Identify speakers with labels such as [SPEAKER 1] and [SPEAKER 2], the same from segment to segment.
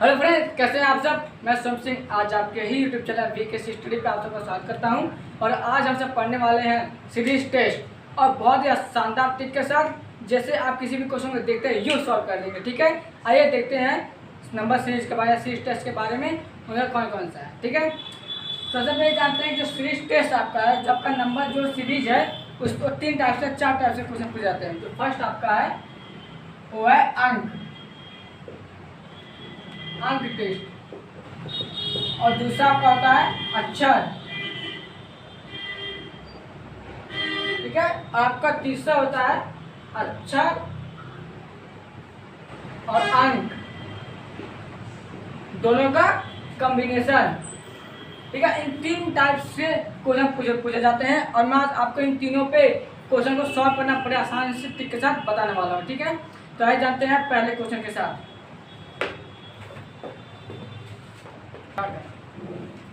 [SPEAKER 1] Hello friends, कैसे हैं आप सब। मैं सोम सिंह आज आपके ही यूट्यूब चैनल वीके स्टडी पे आप सबका स्वागत करता हूं। और आज हम सब पढ़ने वाले हैं सीरीज टेस्ट और बहुत ही शानदार टिप के साथ, जैसे आप किसी भी क्वेश्चन को देखते हैं यूँ सॉल्व कर देंगे। ठीक है, आइए देखते हैं नंबर सीरीज के बारे में, सीरीज टेस्ट के बारे में उनका कौन कौन सा है। ठीक है, सबसे पहले जानते हैं जो सीरीज टेस्ट आपका है, जो आपका नंबर जो सीरीज है उसको 3 टाइप से 4 टाइप से क्वेश्चन पूछ जाते हैं। जो फर्स्ट आपका है वो है अंक टेस्ट, और दूसरा आपका होता है अक्षर। ठीक है, आपका तीसरा होता है अक्षर और अंक दोनों का कॉम्बिनेशन। ठीक है, इन 3 टाइप से क्वेश्चन पूछे जाते हैं और मैं आज आपको इन तीनों पे क्वेश्चन को सॉल्व करना बड़े आसान से टिक के साथ बताने वाला हूँ। ठीक है, तो आइए जानते हैं पहले क्वेश्चन के साथ।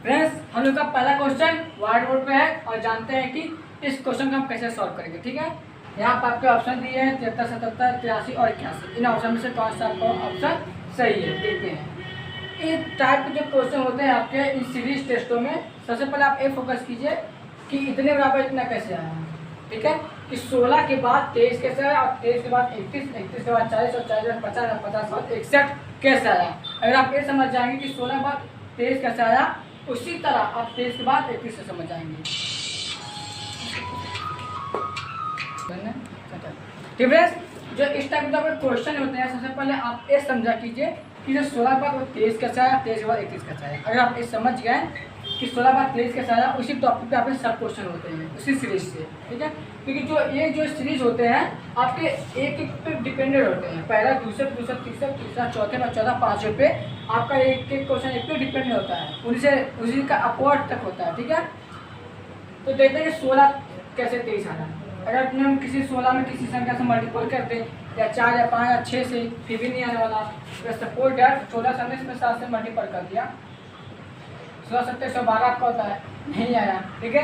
[SPEAKER 1] फ्रेंड्स, हम लोग का पहला क्वेश्चन व्हाइट बोर्ड पे है और जानते हैं कि इस क्वेश्चन को हम कैसे सॉल्व करेंगे। ठीक है, यहाँ पर आपके ऑप्शन दिए हैं 73, 77, 83 और 81। इन ऑप्शन में से कौन सा आपका ऑप्शन सही है देखते हैं। इस टाइप के जो क्वेश्चन होते हैं आपके इन सीरीज टेस्टों में, सबसे पहले आप ये फोकस कीजिए कि इतने बराबर इतना कैसे आया है। ठीक है, कि 16 के बाद 23 कैसे आया और 23 के बाद 31, 31 के बाद 40 और 40 के बाद 50 और 50 के बाद 61 कैसे आया। अगर आप ये समझ जाएंगे कि 16 के बाद 23 कैसे आया, उसी तरह आप 23 के बाद 31 से समझ जाएंगे। ठीक है, जो इस टाइप का क्वेश्चन होते हैं, सबसे पहले आप ये समझा कीजिए कि जो 16 के बाद 23 कैसे आया, 23 के बाद 31 कैसे आया। अगर आप ये समझ गए कि 16 के बाद 23 कैसे आया, उसी टॉपिक पे आपके सब क्वेश्चन होते हैं उसी सीरीज से। ठीक है, क्योंकि जो सीरीज होते हैं आपके एक एक पे डिपेंडेंट होते हैं। पहला, दूसरा, तीसरा, चौथे और चौथा, 5 पे आपका एक एक क्वेश्चन एक पे डिपेंड होता है, उसी का अपवर्ड तक होता है। ठीक है, तो देखते हैं कि 16 कैसे 23 आना। अगर हम किसी 16 में किसी संख्या से मल्टीपल करते हैं या 4 या 5 या 6 से, फिर भी नहीं आने वाला। तो सपोज डैट 16 से हमने इसमें 7 से मल्टीपल कर दिया, 16 7 112 आपका होता है, नहीं आया। ठीक है,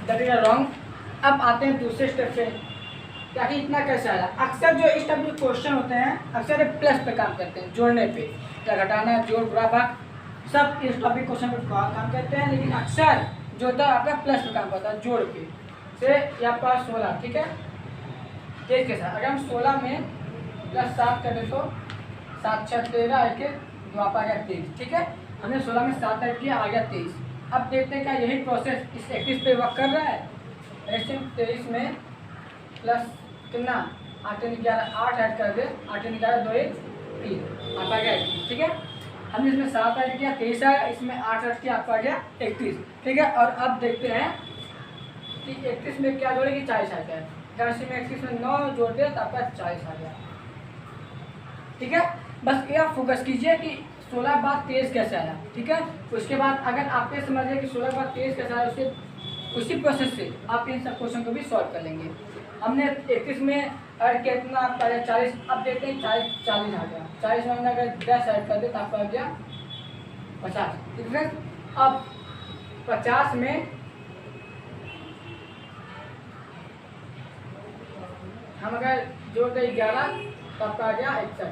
[SPEAKER 1] दैट इज रॉन्ग। अब आते हैं दूसरे स्टेप पे, क्या कि इतना कैसे आया। अक्सर जो इस टाइप के क्वेश्चन होते हैं अक्सर प्लस पे काम करते हैं, जोड़ने पे, क्या घटाना, जोड़, बुरा भाग, सब इस टॉपिक क्वेश्चन पे काम करते हैं। लेकिन अक्सर जो होता है आपका प्लस पे काम करता है, जोड़ पे। से ये आपका 16, ठीक है, 23 के साथ अगर हम 16 में प्लस 7 करें तो 7 6 13 1 2 आप आ गया 23। ठीक है, हमने 16 में 7 ऐड किया, आ गया 23। अब देखते हैं क्या यही प्रोसेस इस 31 पे वर्क कर रहा है। ऐसे 23 में प्लस कितना 8 11 8 ऐड कर दे, 8 11 2 1 3 आप आ गया 31। ठीक है, हमने इसमें 7 ऐड किया, 23 आया, इसमें 8 ऐड किया, आपका आ गया 31। ठीक है, और अब देखते हैं कि 31 में क्या जोड़ेगी, 40 आ गया। अगर इसी में 31 में 9 जोड़ दे तो आपका 40 आ गया। ठीक है, बस ये आप फोकस कीजिए कि 16 के बाद 23 कैसे आया। ठीक है, उसके बाद अगर आप ये समझिए कि 16 के बाद 23 कैसे आया, उसके उसी प्रोसेस से आप इन सब क्वेश्चन को भी सॉल्व कर लेंगे। हमने 31 में ऐड किया कितना, आपका आ गया 40। अब देखते हैं 40 आ गया, 40 में हमने अगर 10 ऐड कर दे तो आपका आ गया 50। ठीक है, अब 50 में हम अगर जोड़ दें 11 तो आपका आ गया 61।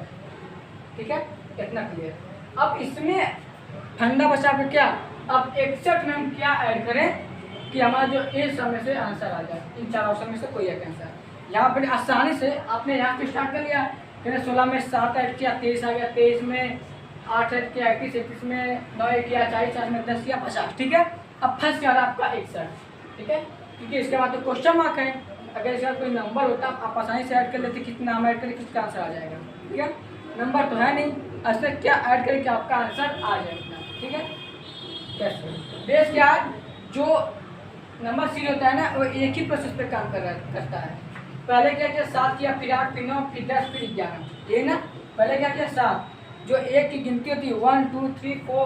[SPEAKER 1] ठीक है, इतना क्लियर। अब इसमें फंडा बचा के क्या, अब 61 में हम क्या ऐड करें कि हमारा जो इस समय से आंसर आ जाए, इन 4 ऑप्शन में से कोई एक आंसर। यहाँ पर आसानी से आपने यहाँ से स्टार्ट कर लिया। फिर 16 में 7 ऐड किया, 23 आ गया, 23 में 8 ऐड किया 31, 31 में 9 ऐड किया 40, 40 में 10 किया 50। ठीक है, अब फर्स्ट क्या रहा आपका 61। ठीक है, क्योंकि इसके बाद तो क्वेश्चन मार्क है। अगर इसका कोई नंबर होता आप आसानी से ऐड कर लेते, कितना नाम ऐड करें किसका आंसर आ जाएगा। ठीक है, नंबर तो है नहीं, ऐसे क्या ऐड करें कि आपका आंसर आ जाए इतना। ठीक है, कैसे बेस क्या है, जो नंबर सीरीज होता है ना वो एक ही प्रोसेस पे काम करता है। पहले क्या किया, 7 किया, फिर 8, फिर 9, फिर 10, फिर 11। ये ना पहले क्या किया 7, जो एक की गिनती होती है 1 2 3 4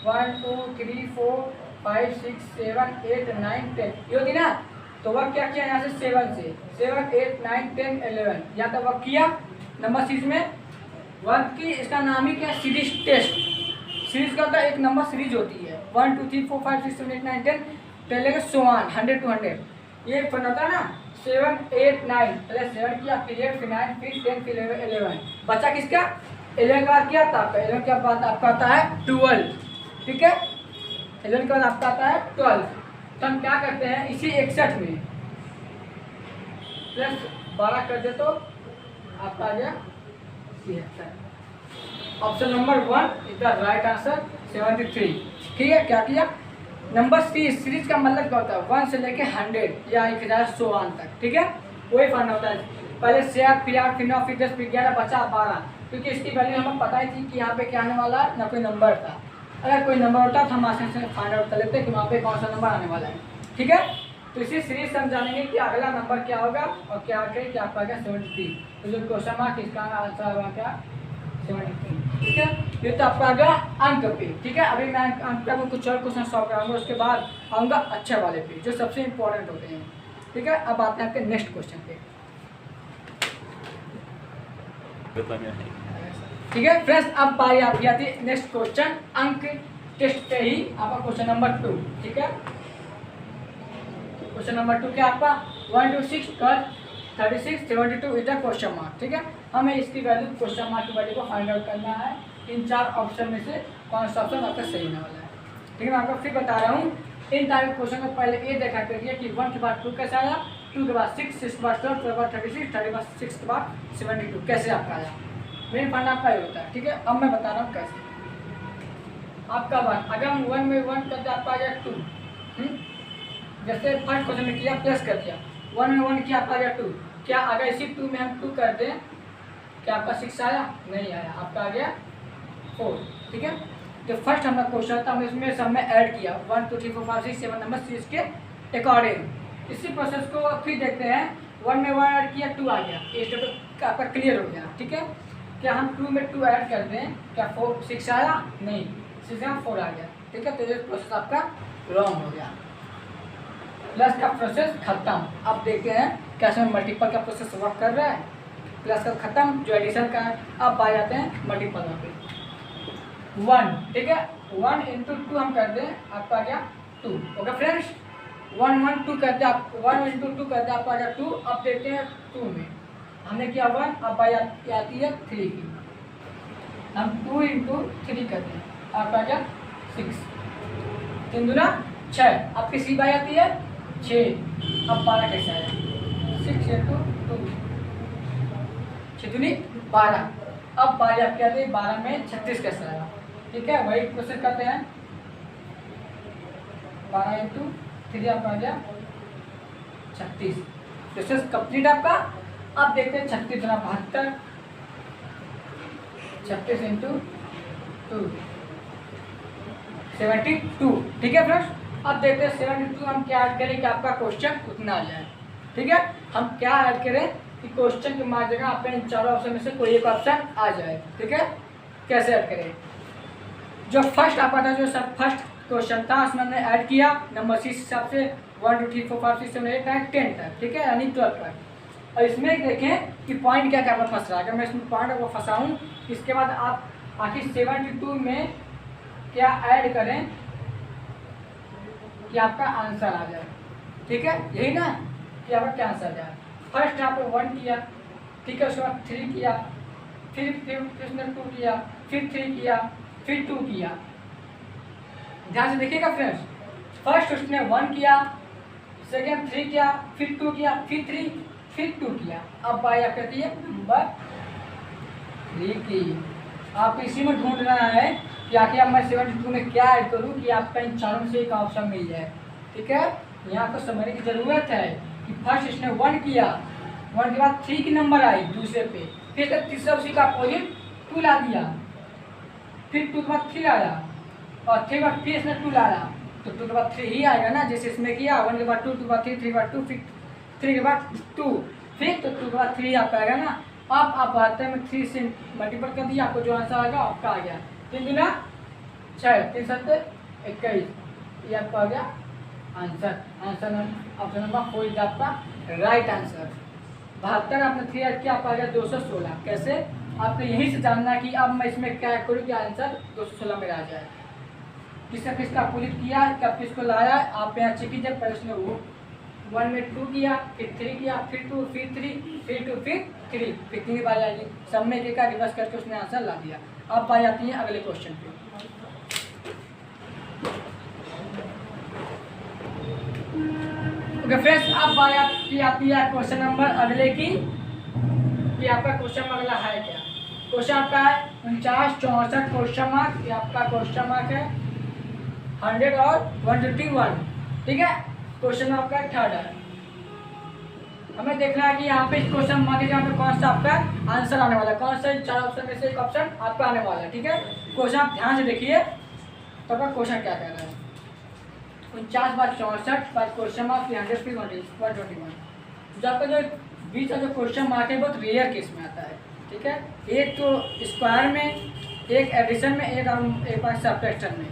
[SPEAKER 1] 1 2 3 4 5 6 7 8 9 10 ये होती ना। तो वह क्या किया, यहाँ से 7 से 7 8 9 10 11 यहाँ तक वह किया नंबर सीरीज में। वर्क की इसका नाम ही क्या, सीरीज टेस्ट। सीरीज का होता है एक नंबर सीरीज होती है 1 2 3 4 5 6 7 8 9 10 पहले का 100 to 100। ये फन होता है ना 7 8 9, पहले 7 किया, फिर 8, फिर 9, फिर 10, फिर 11। बचा किसका 11 के बाद क्या आता है आपका, 11 के बाद आपका आता है 12, ठीक है। 11 के बाद आपका आता है 12। तो हम क्या करते हैं, इसी 61 में प्लस 12 कर दे तो आपका आ गया 73। Option number 1 is the right answer, 73। ठीक है, क्या किया। नंबर सीरीज का मतलब क्या होता है, 1 से लेके 100 या 1001 तक, ठीक है, वही फंड होता है। पहले 7 फिर 8 फिर 9 फिर 10 फिर 11 बचा 12, क्योंकि इसकी वैल्यू हमें पता ही थी कि यहाँ पे क्या आने वाला है, ना कोई नंबर था। अगर कोई नंबर होता तो हम आसानी से फाइंड आउट कर लेते कि वहाँ पे कौन सा नंबर आने वाला है, ठीक है। तो इसी सीरीज से हम जानेंगे कि अगला नंबर क्या होगा और क्या करें, क्या आपका गया 73। तो जो क्वेश्चन मार्क इसका आंसर होगा क्या 73, ठीक है। ये तो आपका आ गया अंक पे, ठीक है। अभी मैं अंक पे कुछ और क्वेश्चन सॉल्व कराऊंगा, उसके बाद आऊँगा अच्छे वाले पे जो सबसे इंपॉर्टेंट होते हैं, ठीक है। अब आते हैं आपके नेक्स्ट क्वेश्चन पे, ठीक है फ्रेंड्स। अब बारी आपकी आती है नेक्स्ट क्वेश्चन, अंक टेस्ट पे ही आपका क्वेश्चन नंबर 2, ठीक है। क्वेश्चन नंबर 2 क्या आपका 1 to 6 कर 36 72 इज द क्वेश्चन मार्क, ठीक है। हमें इसकी वैल्यू क्वेश्चन मार्क की वैल्यू को फाइंड आउट करना है। इन 4 ऑप्शन में से कौन सा ऑप्शन आपका सही होने वाला है, ठीक है। मैं आपको फिर बता रहा हूँ, इन टाइप क्वेश्चन को पहले ये देखा करिए कि 1 के बाद 2 कैसे आया, 2 के बाद 6, 6 के बाद 12, 12 के बाद 36, 30 के बाद 6 के बाद 72 कैसे आपका आया। मेन फंड आपका ये होता है, ठीक है। अब मैं बता रहा हूँ कैसे। आपका 1 अगर हम 1 में 1 करते आपका आ गया 2, जैसे फर्स्ट क्वेश्चन में किया प्लस कर दिया, 1 में 1 किया आपका आ गया 2। क्या अगर इसी 2 में हम 2 कर दें, क्या आपका 6 आया, नहीं आया, आपका आ गया 4, ठीक है। जो फर्स्ट हमारा क्वेश्चन था हमने इसमें सब में ऐड किया 1 2 3 4 5 6 7 नंबर सीरीज के अकॉर्डिंग। इसी प्रोसेस को फिर देखते हैं, 1 में 1 ऐड किया 2 आ गया, ये स्टेप आपका क्लियर हो गया, ठीक है। क्या हम 2 में 2 ऐड कर दें, क्या 6 आया, नहीं, 6 में 4 आ गया, ठीक है। तो ये प्रोसेस आपका रॉन्ग हो गया। प्लस का प्रोसेस खत्म। अब देखते हैं कैसे मल्टीपल का प्रोसेस वर्क कर रहा है। प्लस का खत्म, जो एडिशन का है। अब आ जाते हैं मल्टीपल पे 1, ठीक है। 1 into 2 हम कर दें, आपका आ गया 2, ओके फ्रेंड्स। 1 1 2 करते आप 1 into 2 करते आपका आ गया 2। अब देखते हैं 2 में हमने किया 1, अब आती है 3 की, हम 2 into 3 करते हैं, आपका आ गया 6, 3 दूना 6, अब किसी बाई आती है 6। अब 12 कैसे आया, 6 into 2, 6 दूनी 12। अब बारी आपकी आती है 12 में 36 कैसे आया, ठीक है। वही प्रोसेस करते हैं, 12 into 3 आपका आ गया 36, प्रोसेस कंप्लीट आपका। अब देखते हैं 36 गुना 72, 36 into 2 72, ठीक है फ्रेंड्स। अब देखते हैं 72 हम क्या ऐड करें कि आपका क्वेश्चन उतना आ जाए, ठीक है। हम क्या ऐड करें कि क्वेश्चन के मार्क जगह आप इन चारों ऑप्शन में से कोई एक ऑप्शन आ जाए, ठीक है। कैसे ऐड करें, जो फर्स्ट आपका था, जो सब फर्स्ट क्वेश्चन था उसमें हमने ऐड किया नंबर सीरीज हिसाब से 1 2 3 4 5 6 7 8 9 10 तक, ठीक है, यानी 12 तक। और इसमें देखें कि पॉइंट क्या क्या फंस रहा है। अगर मैं इसमें पॉइंट को फंसाऊँ, इसके बाद आप आखिर 72 में क्या ऐड करें कि आपका आंसर आ जाए, ठीक है, यही ना कि आपका क्या आंसर आ जाए। फर्स्ट आपने 1 किया, ठीक है, उसके बाद 3 किया, फिर उसने 2 किया, फिर 3 किया, फिर 2 किया। ध्यान से देखिएगा फ्रेंड्स, फर्स्ट उसने 1 किया, सेकेंड 3 किया, फिर 2 किया, फिर 3, फिर 2 किया। अब बारी आप कहती है नंबर 3 की। आप इसी में ढूंढ रहा है कि आखिर अब मैं 72 में क्या ऐड करूं कि आपका इन चारों में से एक ऑप्शन मिल जाए, ठीक है। यहाँ को समझने की ज़रूरत है कि फर्स्ट इसने 1 किया, 1 के बाद 3 की नंबर आई दूसरे पे, फिर तीसरा उसी का अपोजिट 2 ला दिया, फिर 2 के बाद 3 आया, और 3 के बाद फिर इसने 2 लाया, तो 2 के बाद 3 ही आएगा ना, जैसे इसमें किया 1 के बाद 2, 2 के बाद 3, 3 के बाद 2, फिर 3 के बाद 2, फिर तो 2 के बाद 3 आपका आएगा ना। अब आप आते में 3 से मल्टीपल कर दिया, आपको जो आंसर आएगा आपका आ गया 3 गुना 6, 3 7 21, ये आपका आ गया answer. Answer option number 4 is आपका राइट आंसर। 72 आपने 3 ऐड किया, आपका आ गया 216। कैसे, आपको यहीं से जानना है कि अब मैं इसमें क्या करूँ कि आंसर 216 मेरा आ जाए। किसका किसका अपोजिट किया, कब किसको लाया, आप यहाँ चेक कीजिए। पहले उसने वो 1 में 2 किया, फिर 3 किया, फिर 2, फिर 3, फिर 2, फिर 3, फिर 3 की बारी आएगी, सब में एक का रिवर्स करके उसने आंसर ला दिया। अब बारी आती है अगले क्वेश्चन पे। ओके फ्रेंड्स, अब बारी आती है क्वेश्चन नंबर अगले की, कि आपका क्वेश्चन अगला है क्या। क्वेश्चन आपका है 49, 64 क्वेश्चन मार्क, ये आपका क्वेश्चन मार्क है 100 और 151, ठीक है। क्वेश्चन आपका थर्ड है, हमें देखना है कि यहाँ पे क्वेश्चन मार्क के यहाँ पे कौन सा आपका आंसर आने वाला है, कौन सा 4 ऑप्शन में से एक ऑप्शन आपका आने वाला है, ठीक है। क्वेश्चन आप ध्यान से देखिए तो आपका क्वेश्चन क्या कह रहा है। 49 बार 64 बार क्वेश्चन मार्क 300 फिर 121, जो आपका जो बीच का जो क्वेश्चन मार्क है बहुत रेयर केस में आता है, ठीक है। एक तो स्क्वायर में, एक एडिशन में, एक बार सब्ट्रैक्शन में।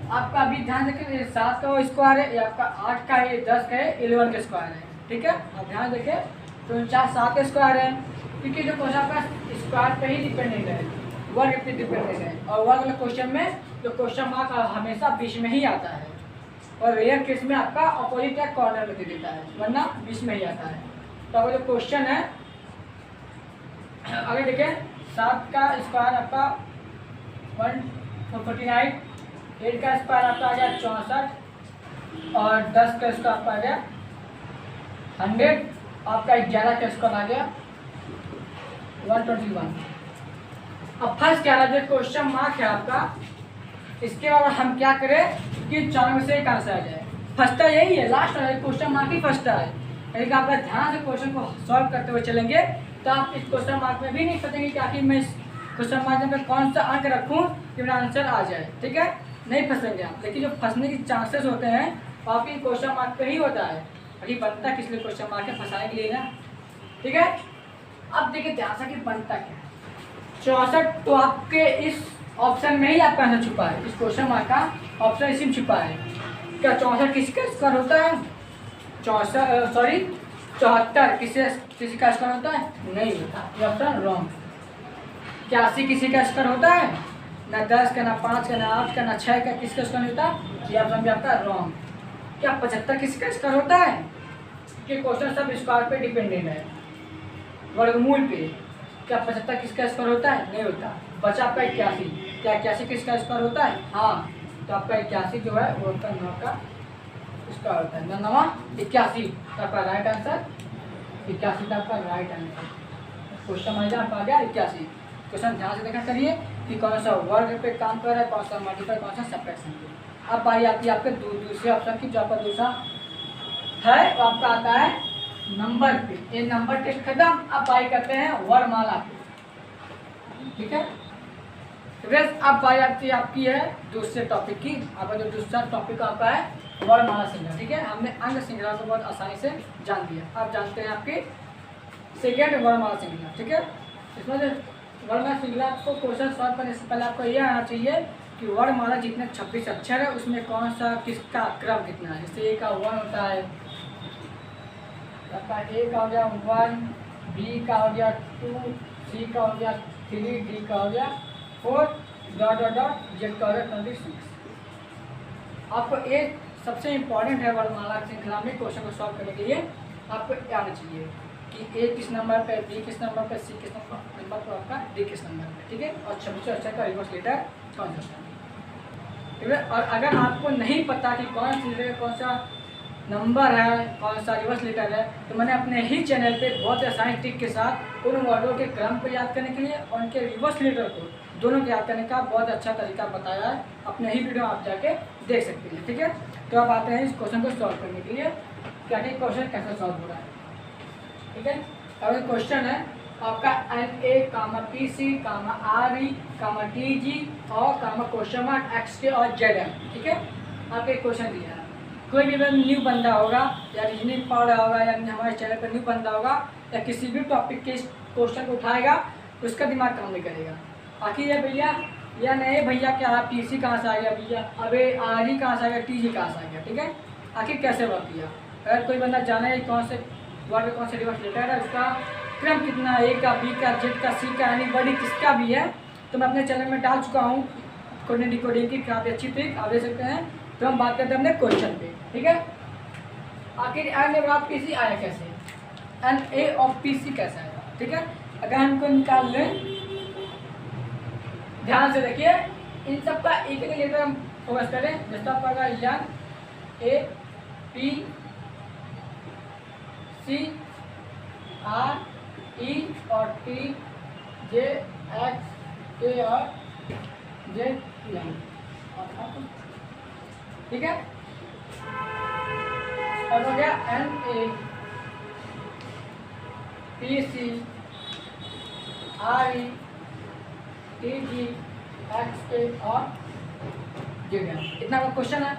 [SPEAKER 1] आपका अभी ध्यान रखिए 7 का स्क्वायर है, ये आपका 8 का है, 10 का है, 11 का स्क्वायर है, ठीक है। आप ध्यान देखें तो 49 7 का स्क्वायर है, क्योंकि जो क्वेश्चन आपका स्क्वायर पे ही डिपेंडेंट है, वर्ग पे डिपेंडेंट है, और वर्ग वाले क्वेश्चन में जो क्वेश्चन मार्क हमेशा बीच में ही आता है, और रेयर केस में आपका अपोजिट या कॉर्नर में दे देता है, वरना बीच में ही आता है। तो अगर जो क्वेश्चन है अगर देखें 7 का स्क्वायर आपका 149, 8 का स्क्वायर आपका आ गया 64, और 10 का स्क्वायर आपका आ गया 100, आपका 11 का स्क्वायर आ गया 121। अब फर्स्ट क्या रहा जो क्वेश्चन मार्क है आपका, इसके बाद हम क्या करें कि 4 में से एक आंसर आ जाए। फर्स्ट यही है, लास्ट है क्वेश्चन मार्क ही फर्स्ट है, लेकिन आप ध्यान से क्वेश्चन को सॉल्व करते हुए चलेंगे तो आप इस क्वेश्चन मार्क में भी नहीं फंसेंगे कि आखिर मैं इस क्वेश्चन मार्क में कौन सा अंक रखूं कि मेरा आंसर आ जाए, ठीक है। नहीं फंसेंगे आप, लेकिन जो फंसने की चांसेस होते हैं वो आपकी क्वेश्चन मार्क पे ही होता है, अभी बनता है किस लिए क्वेश्चन मार्क है, फंसाने के लिए ना, ठीक है। अब देखिए ध्यान से कि बनता क्या है। 64 तो आपके इस ऑप्शन में ही आपका आंसर छुपा है, इस क्वेश्चन मार्क का ऑप्शन इसी में छुपा है। क्या 64 किसका स्क्वायर होता है? 74 किसी का स्क्वायर होता है? नहीं होता, ये ऑप्शन रॉन्ग। 81 किसी का स्क्वायर होता है? ना 10 का, ना 5 का, ना 8 का, ना 6 का, किसका स्क्वायर होता है? ये ऑप्शन भी आपका रॉन्ग। क्या 75 किसी का स्क्वायर होता है? कि क्वेश्चन सब स्क्वायर पे डिपेंडेंट है, वर्गमूल पे। क्या 75 किसका स्क्वायर होता है? नहीं होता। बचा आपका 81, क्या 81 किसका स्क्वायर होता है? हाँ, तो आपका 81 जो है वो आपका 9 का स्क्वायर होता है, 9 81 आपका राइट आंसर, 81 का आपका राइट आंसर। क्वेश्चन माइनस आपका आ गया 81। क्वेश्चन ध्यान से देखा करिए कि कौन सा वर्ग पे काम कर रहा है, कौन सा मल्टीपल, कौन सा सब्ट्रैक्शन पे। अब बारी आती है आपके दूसरे ऑप्शन की, जो आपका दूसरा है वो आपका आता है नंबर पे। ये नंबर टेस्ट खत्म, अब बारी करते हैं वर्णमाला पे, ठीक है। फ्रेंड्स अब बारी आती है आपकी है दूसरे टॉपिक की। आपका जो दूसरा टॉपिक आपका है वर्णमाला श्रृंखला, ठीक है। हमने अंग श्रृंखला को बहुत आसानी से जान दिया, आप जानते हैं आपकी सेकेंड वर्णमाला श्रृंखला, ठीक है। इसमें जो वर्णमाला श्रृंखला को क्वेश्चन सॉल्व करने से पहले आपको यह आना चाहिए कि वर्णमाला जितने 26 अक्षर है उसमें कौन सा किसका क्रम कितना है। जैसे ए का 1 होता है, आपका ए का हो गया 1, बी का हो गया 2, सी का हो गया 3, डी का हो गया 4, डॉट डॉट डॉट, जेड का हो गया 26। आपको एक सबसे इम्पॉर्टेंट है वर्णमाला श्रृंखला में क्वेश्चन को सॉल्व करने के लिए आपको आना चाहिए कि ए किस नंबर पे, बी किस नंबर पे, सी किस नंबर पर, आपका डी किस नंबर पे, ठीक है। और 26 अक्षर का रिवर्स लेटर कौन सा है, ठीक है। और अगर आपको नहीं पता कि कौन सी लेटर कौन सा नंबर है, कौन सा रिवर्स लेटर है, तो मैंने अपने ही चैनल पे बहुत आसान ट्रिक के साथ उन वर्डों के क्रम को याद करने के लिए और उनके रिवर्स लेटर को दोनों को याद करने का बहुत अच्छा तरीका बताया है। अपने ही वीडियो आप जाके देख सकते हैं, ठीक है। तो अब आते हैं इस क्वेश्चन को सॉल्व करने के लिए, क्या कि क्वेश्चन कैसे सॉल्व हो रहा है, ठीक है। अब क्वेश्चन है आपका NA, PC, RE, TG और क्वेश्चन मार्क XK और ZM, ठीक है। आपको एक क्वेश्चन दिया है, कोई भी न्यू बंदा होगा या रीजनिंग पढ़ रहा होगा या हमारे चैनल पर न्यू बंदा होगा या किसी भी टॉपिक के क्वेश्चन को उठाएगा उसका दिमाग काम नहीं करेगा। आखिर ये भैया या नहीं भैया क्या PC कहाँ से आ गया भैया, अबे RE कहाँ से आ गया, TG कहाँ से आ गया, ठीक है। आखिर कैसे वर्क किया। अगर कोई बंदा जाने है कौन से वर्ड कौन से रिवर्स लेटर है, उसका क्रम कितना है, A का, B का, Z का, C का, यानी बड़ी किसका भी है, तो मैं अपने चैनल में डाल चुका हूँ कोडिंग डिकोडिंग की काफ़ी अच्छी ट्रिक, आप देख सकते हैं। तो हम बात करते हैं अपने क्वेश्चन पे, ठीक है। आखिर N A of P C आया कैसे, N A of P C कैसे आएगा, ठीक है। अगर हमको निकाल लें, ध्यान से देखिए, इन सब का एक एक लेटर हम फोकस करें। जैसे आपका N A P C R E और टी जे एक्स के और जे एन, ठीक है। अब हो गया N A P C R E T G X K और जेड एन, इतना का क्वेश्चन है।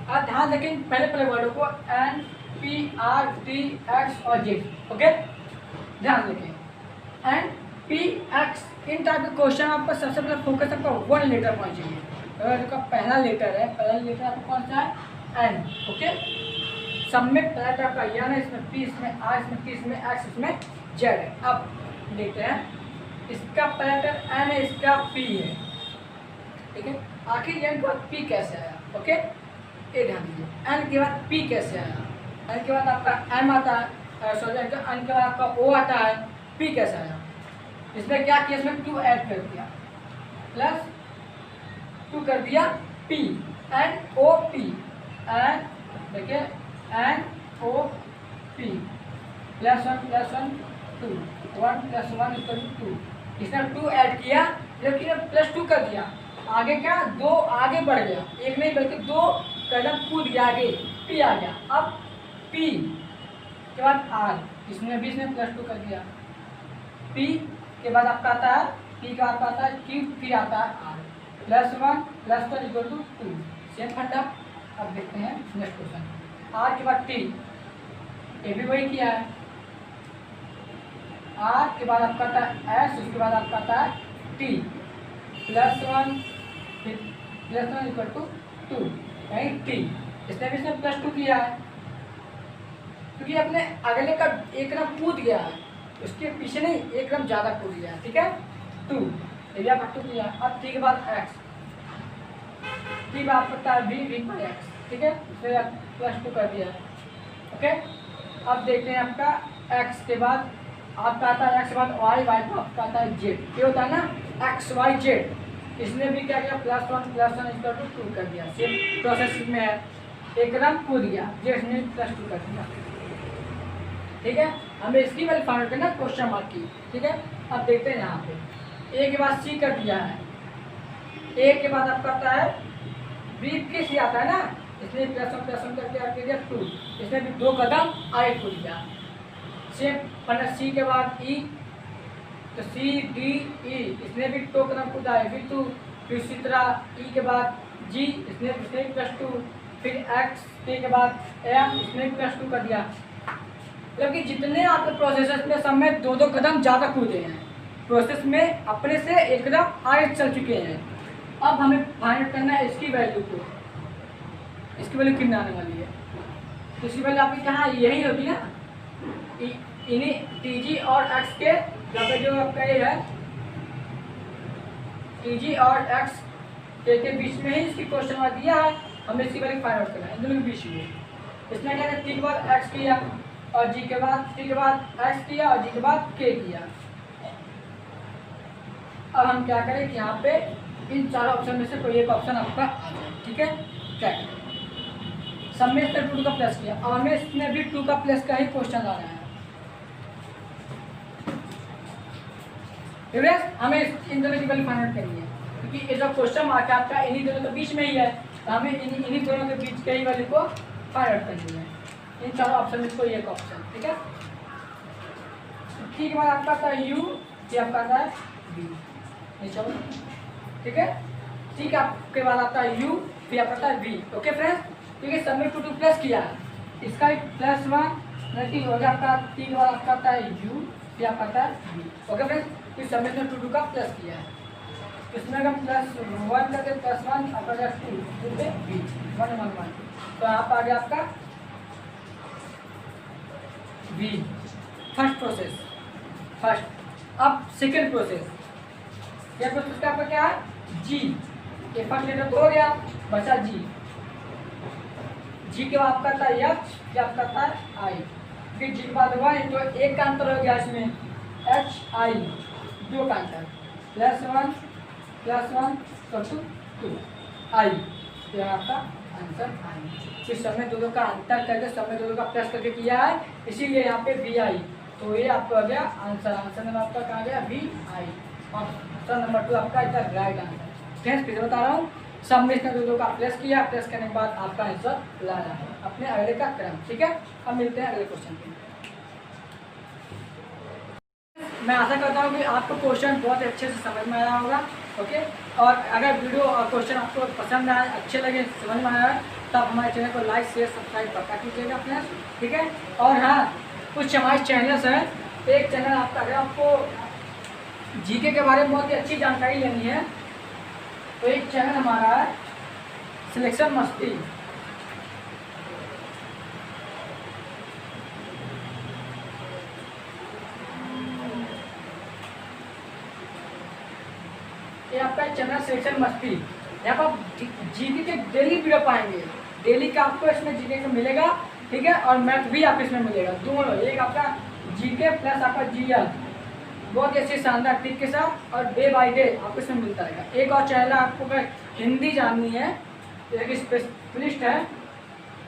[SPEAKER 1] आप ध्यान रखें पहले वर्डों को, N P R T X और जेड, ओके, ध्यान रखें। एन पी एक्स, इन टाइप के क्वेश्चन आपका सबसे पहले फोकस आपका वन लेटर होना चाहिए। अगर का पहला लेटर है, पहला लेटर आपका कौन सा है, एन, ओके। सब में पहला टाइप का एन है, इसमें पी, इसमें आर, इसमें टी, इसमें एक्स, इसमें जेड है। अब देखते हैं, इसका पहला लेटर एन है, इसका पी है, ठीक है। आखिर एन के बाद पी कैसे आया, ओके, ये ध्यान दीजिए। एन के बाद पी कैसे आया, एन के बाद आपका एम आता है, सॉरी एन के बाद आपका ओ आता है, पी कैसे आया। इसमें क्या किया, इसमें 2 ऐड कर दिया, प्लस 2 कर दिया P, N O P, N देखिए एन ओ पी प्लस 1 2, 1 + 1 = 2। इसने 2 ऐड किया, लेकिन प्लस 2 कर दिया, आगे क्या 2 आगे बढ़ गया, एक नहीं बल्कि 2 कदम कूद गया आगे, पी आ गया। अब पी के बाद आर, इसमें भी इसने प्लस 2 कर दिया, पी के बाद आपका आता है, पी के बाद आता है क्यू, फिर आता है आर, +1 + 1 = 2, सेम फंडा। अब देखते हैं नेक्स्ट क्वेश्चन, आर के बाद टी, ये भी वही किया है, आर के बाद आपका आता है एस, उसके बाद आपका आता है टी, +1 फिर +1 = 2, यानी टी। इसने भी इसने +2 किया है, क्योंकि अपने अगले का एक कदम कूद गया है, उसके पीछे नहीं, एक कदम ज़्यादा कूद गया है, ठीक है। 2 ये भी आपका 2 किया। अब टी के बाद एक्स, टी के बाद पता है वी पर एक्स, ठीक है, फिर +2 कर दिया, ओके। अब देखते हैं आपका एक्स के बाद आपका आता है, एक्स के बाद वाई, वाई को आपका आता है जेड, ये होता है ना एक्स वाई जेड। इसने भी क्या किया, +1 + 1 = 2 कर दिया, सेम प्रोसेस में है, एक कदम कूद गया, जेड ने +2 कर दिया, ठीक है। हमें इसकी वैल्यू फाइंड करना क्वेश्चन मार्क की, ठीक है। अब देखते हैं यहाँ पे ए के बाद सी कर दिया है, ए के बाद आपका आता है बी के सी आता है ना, इसने +1 करके आपके दिया 2, इसने भी 2 कदम आगे कूद गया, सेम पहले सी के बाद ई, तो सी डी ई, इसने भी 2 कदम कूदा है, फिर 2, फिर इसी तरह ई के बाद जी, इसने भी +2, फिर एक्स के बाद एम, इसने भी +2 कर दिया। मतलब कि जितने आपके प्रोसेसर्स में सब में 2-2 कदम ज़्यादा कूदे हैं, प्रोसेस में अपने से एक कदम आगे चल चुके हैं। अब हमें फाइंड करना है इसकी वैल्यू को, इसकी वैल्यू कितनी आने वाली है, तो इसकी वैल्यू आपकी कहाँ यही होगी ना, इन्हीं टी जी और एक्स के जो आपका ये है, टी जी और एक्स के बीच में ही इसकी क्वेश्चन मार्क दिया है, हमें इसकी वैल्यू फाइंड आउट करना है, इन दोनों के बीच में। इसमें क्या है, टी के बाद एक्स किया और जी के बाद, टी के बाद एक्स किया और जी के बाद के किया। अब हम क्या करें कि यहाँ पे इन चारों ऑप्शन में से कोई एक ऑप्शन आपका आ जाए, ठीक है। क्या करें, सब में इसमें 2 का प्लस किया, और हमें इसमें भी 2 का प्लस का ही क्वेश्चन आ रहा है। हमें इन दोनों की वैल्यू फाइंड आउट करनी है, क्योंकि ये जो क्वेश्चन मार्क है आपका इन्हीं दोनों के बीच में ही है, तो हमें इन्हीं दोनों के बीच के ही वैल्यू को फाइंड आउट करनी है, इन चारों ऑप्शन में कोई एक ऑप्शन, ठीक है। ठीक है, बाद आपका आता है यू, ये आपका आता है बी, चलो ठीक है। ठीक है, आपके बाद आता है यू, फिर आपका आता है वी, ओके फ्रेंड्स। ठीक है, सब में 2 प्लस किया है, इसका +1 ठीक हो गया आपका। टी के बाद आपका आता है यू, फिर आपका आता है वी, ओके फ्रेंड्स। इस सब में 2 का प्लस किया है, इसमें हम +1 लगे, +1 आपका 2 पे वी 1 1 1, तो यहाँ पर आ गया आपका वी, फर्स्ट प्रोसेस, फर्स्ट। अब सेकेंड प्रोसेस, यह प्रोसेस का आपका क्या है, जी। ये फर्स्ट लेटर तो हो गया, बचा जी, जी के बाद आपका था एच, क्या आपका था आई, फिर जी के बाद 1 तो एक का अंतर हो गया इसमें एच आई, 2 का अंतर +1 +1 2 आई, तो आपका आंसर आई। फिर समय दोनों का अंतर करके समय दोनों का प्लस करके किया है, इसीलिए यहाँ पे बी आई, तो ये आपका हो गया आंसर। आंसर नंबर आपका कहाँ गया बी आई, ऑप्शन नंबर 2 आपका इधर राइट आंसर। फ्रेंड्स फिर बता रहा हूँ, सब में इसने दोनों का प्लस किया, प्लस करने के बाद आपका आंसर लाना है अपने अगले का क्रम। ठीक है, अब मिलते हैं अगले क्वेश्चन पे। मैं आशा करता हूँ कि आपको क्वेश्चन बहुत अच्छे से समझ में आया होगा। ओके, और अगर वीडियो और क्वेश्चन आपको पसंद आए, अच्छे लगे, समझ में आया, तब हमारे चैनल को लाइक शेयर सब्सक्राइब पक्का कीजिएगा फ्रेंड्स। ठीक है, और हाँ, कुछ हमारे चैनल्स हैं, एक चैनल आपका, अगर आपको जीके के बारे में बहुत ही अच्छी जानकारी लेनी है तो एक चैनल हमारा है सिलेक्शन मस्ती। ये आपका चैनल सिलेक्शन मस्ती, यहाँ पर आप जीके के डेली वीडियो पाएंगे, डेली का आपको इसमें जीके का मिलेगा। ठीक है, और मैथ भी आपको इसमें मिलेगा, दोनों, एक आपका जीके प्लस आपका जीएल, बहुत ही अच्छी शानदार टिप के साथ, और डे बाय डे आपको इसमें मिलता रहेगा। एक और चैनल आपको अगर हिंदी जाननी है, एक स्पेशलिस्ट है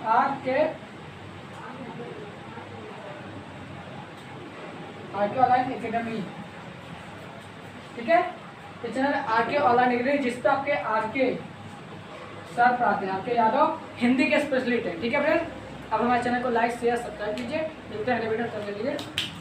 [SPEAKER 1] आर के ऑनलाइन एकेडमी। ठीक है, ये चैनल आर के ऑनलाइन एकेडमी, जिस पर आपके आर के सर पढ़ाते हैं, आपके यादव हिंदी के स्पेशलिस्ट है। ठीक है फ्रेंड, अब हमारे चैनल को लाइक शेयर सब्सक्राइब कीजिए, मिलते हैं अगले वीडियो, तब तक के लिए